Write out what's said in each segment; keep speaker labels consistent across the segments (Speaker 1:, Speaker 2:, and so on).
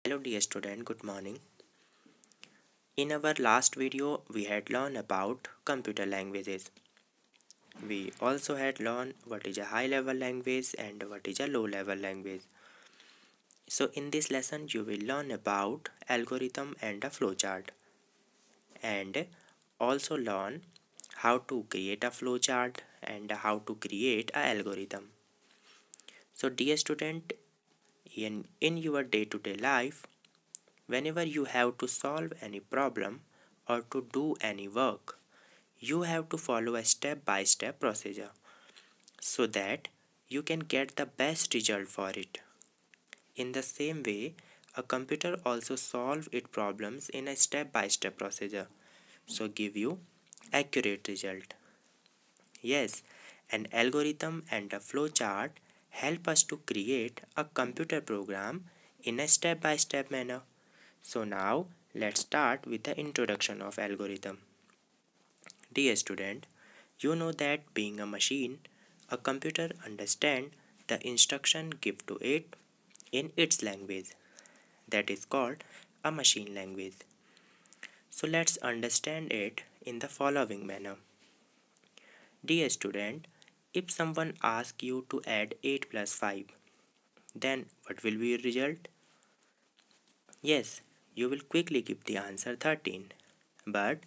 Speaker 1: Hello dear student, good morning. In our last video, we had learned about computer languages. We also had learned what is a high level language and what is a low level language. So in this lesson, you will learn about algorithm and a flowchart and also learn how to create a flowchart and how to create a algorithm. So dear student, in your day-to-day life, whenever you have to solve any problem or to do any work, you have to follow a step-by-step procedure so that you can get the best result for it. In the same way, a computer also solve its problems in a step-by-step procedure, so give you accurate result. Yes, an algorithm and a flowchart help us to create a computer program in a step-by-step manner. So now let's start with the introduction of algorithm. Dear student, you know that being a machine, a computer understands the instruction given to it in its language. That is called a machine language. So let's understand it in the following manner. Dear student, if someone asks you to add 8 plus 5, then what will be your result? Yes, you will quickly give the answer 13. But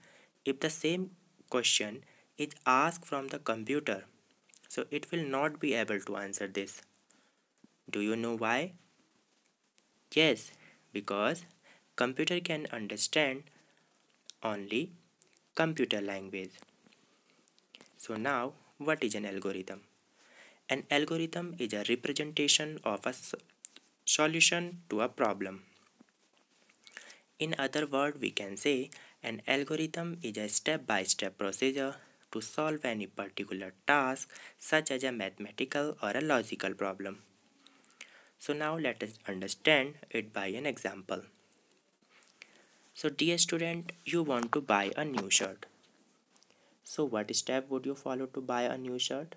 Speaker 1: if the same question is asked from the computer, so it will not be able to answer this. Do you know why? Yes, because computer can understand only computer language. So now what is an algorithm? An algorithm is a representation of a solution to a problem. In other words, we can say an algorithm is a step-by-step procedure to solve any particular task such as a mathematical or a logical problem. So now let us understand it by an example. So dear student, you want to buy a new shirt. So what step would you follow to buy a new shirt?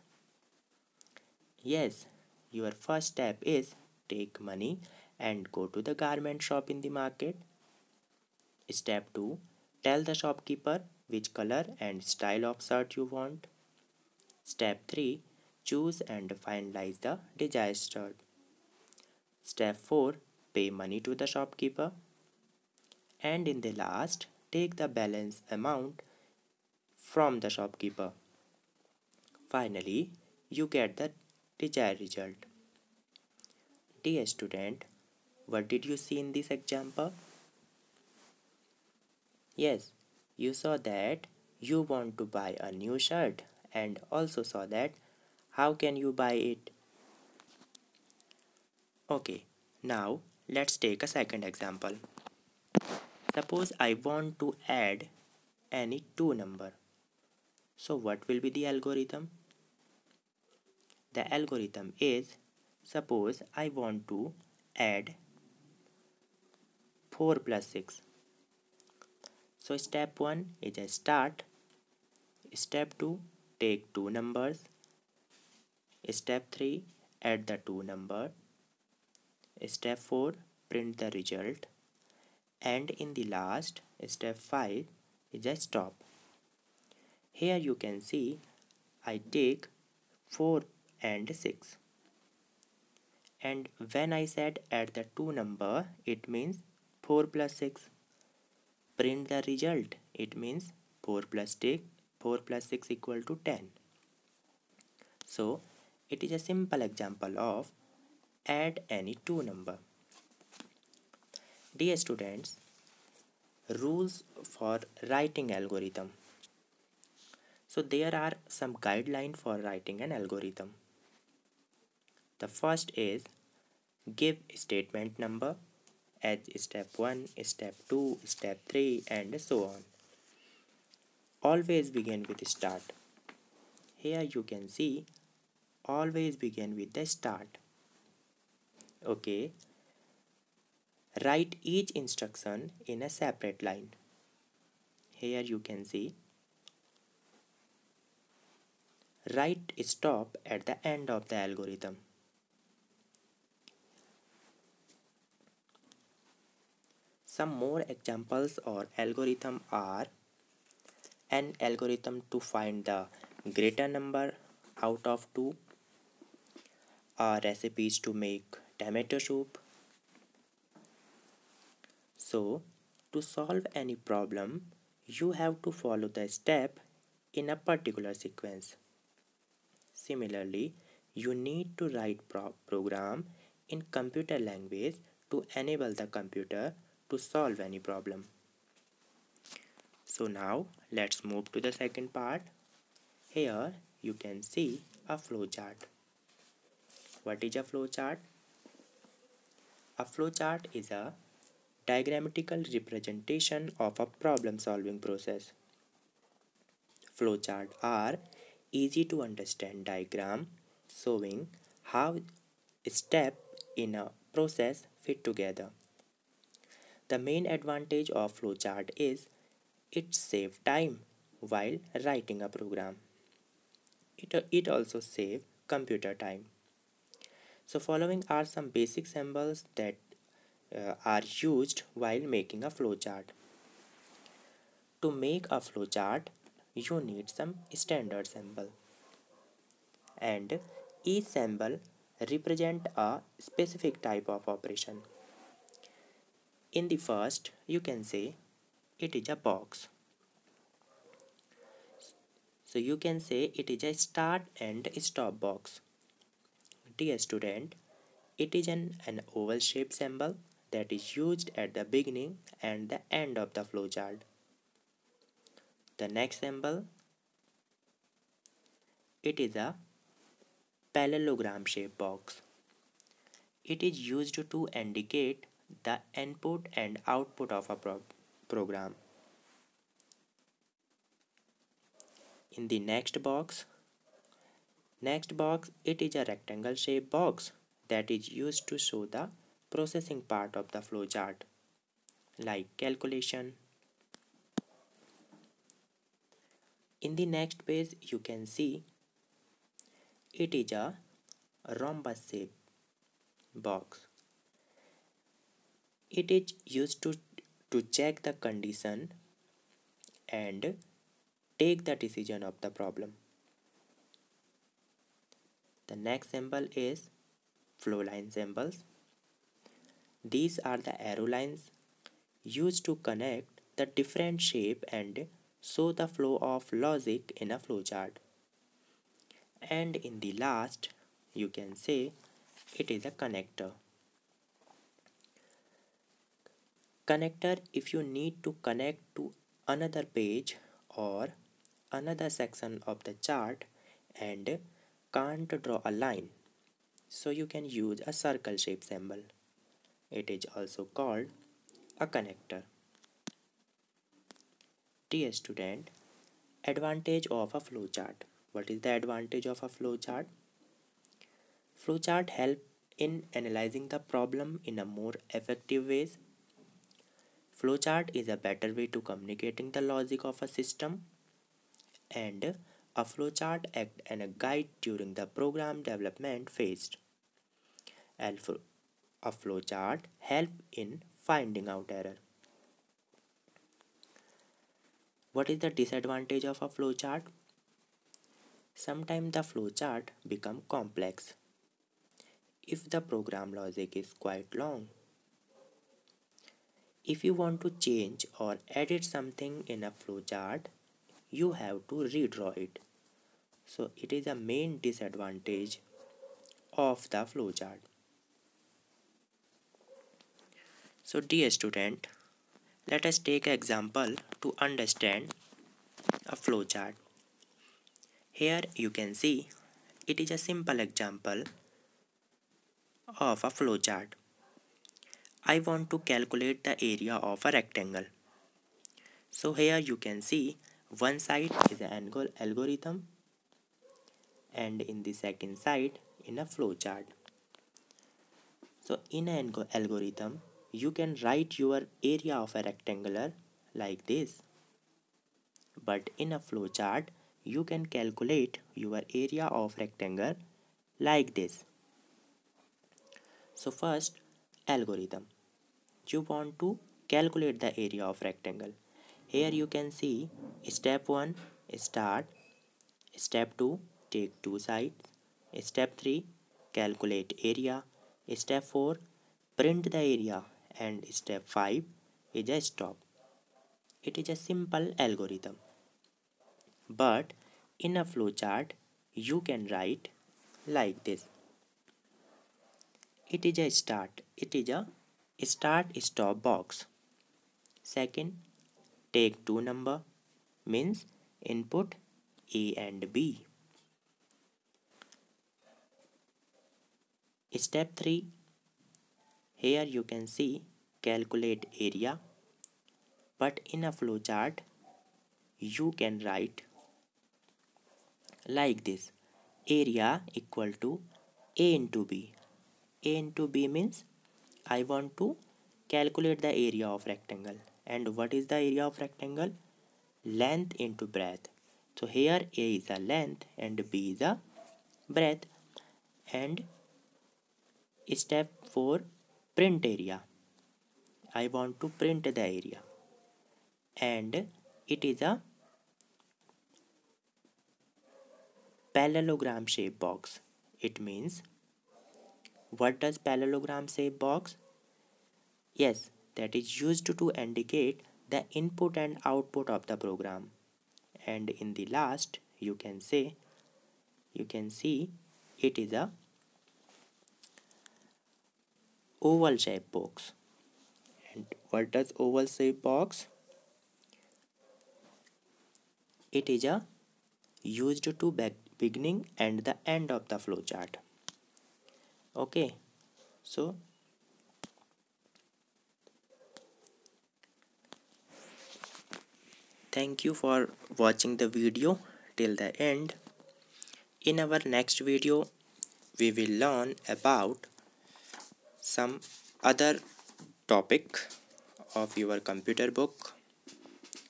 Speaker 1: Yes, your first step is take money and go to the garment shop in the market. Step 2. Tell the shopkeeper which color and style of shirt you want. Step 3. Choose and finalize the desired shirt. Step 4. Pay money to the shopkeeper. And in the last, take the balance amount from the shopkeeper. Finally, you get the desired result. Dear student, what did you see in this example? Yes, you saw that you want to buy a new shirt and also saw that how can you buy it. Okay, now let's take a second example. Suppose I want to add any two number. So what will be the algorithm? The algorithm is, suppose I want to add 4 plus 6. So step 1 is a start. Step 2, take two numbers. Step 3, add the two number. Step 4, print the result. And in the last, step 5 is a stop. Here you can see I take 4 and 6. And when I said add the two number, it means 4 plus 6. Print the result, it means 4 plus 6 equal to 10. So it is a simple example of add any two number. Dear students, rules for writing algorithm. So there are some guidelines for writing an algorithm. The first is give statement number as step 1, step 2, step 3 and so on. Always begin with start. Here you can see always begin with the start. Okay. Write each instruction in a separate line. Here you can see write stop at the end of the algorithm. Some more examples or algorithm are an algorithm to find the greater number out of 2, recipes to make tomato soup. So, to solve any problem, you have to follow the step in a particular sequence. Similarly, you need to write program in computer language to enable the computer to solve any problem. So now let's move to the second part. Here you can see a flowchart. What is a flowchart? A flowchart is a diagrammatical representation of a problem solving process. Flowcharts are easy to understand diagram showing how steps in a process fit together. The main advantage of flowchart is it saves time while writing a program. It also saves computer time. So following are some basic symbols that are used while making a flowchart. To make a flowchart, you need some standard symbol, and each symbol represent a specific type of operation. In the first, you can say it is a box. So you can say it is a start and stop box. Dear student, it is an oval shaped symbol that is used at the beginning and the end of the flowchart. The next symbol, it is a parallelogram shaped box. It is used to indicate the input and output of a program. In the next box, it is a rectangle shaped box that is used to show the processing part of the flowchart, like calculation. In the next page, you can see it is a rhombus shaped box. It is used to check the condition and take the decision of the problem. The next symbol is flow line symbols. These are the arrow lines used to connect the different shape and show the flow of logic in a flowchart. And in the last, you can say it is a connector. Connector, if you need to connect to another page or another section of the chart and can't draw a line, so you can use a circle shaped symbol. It is also called a connector. Dear student, advantage of a flowchart. What is the advantage of a flowchart? Flowchart help in analyzing the problem in a more effective ways. Flowchart is a better way to communicating the logic of a system, and a flowchart act as a guide during the program development phase. And a flowchart help in finding out error. What is the disadvantage of a flowchart? Sometimes the flowchart become complex if the program logic is quite long. If you want to change or edit something in a flowchart, you have to redraw it. So it is a main disadvantage of the flowchart. So dear student, let us take an example to understand a flowchart. Here you can see it is a simple example of a flowchart. I want to calculate the area of a rectangle. So here you can see one side is an angle algorithm and in the second side in a flowchart. So in an algorithm, you can write your area of a rectangular like this. But in a flowchart, you can calculate your area of rectangle like this. So first, algorithm. You want to calculate the area of rectangle. Here you can see step 1 start, step 2 take two sides, step 3 calculate area, step 4 print the area, and step 5 is a stop. It is a simple algorithm, but in a flowchart you can write like this. It is a start stop box. Second, take two number means input A and B. Step 3, here you can see calculate area, but in a flowchart you can write like this: area equal to A into B. A into B means I want to calculate the area of rectangle. And what is the area of rectangle? Length into breadth. So here A is a length and B is a breadth. And step 4, print area. I want to print the area. And it is a parallelogram shape box. It means, what does parallelogram shape box? Yes, that is used to indicate the input and output of the program. And in the last you can see it is a oval shape box. And what does oval shape box? It is a used to beginning and the end of the flowchart. Okay, so thank you for watching the video till the end. In our next video we will learn about some other topic of your computer book,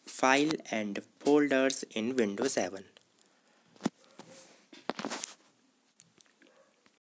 Speaker 1: file and folders in Windows 7.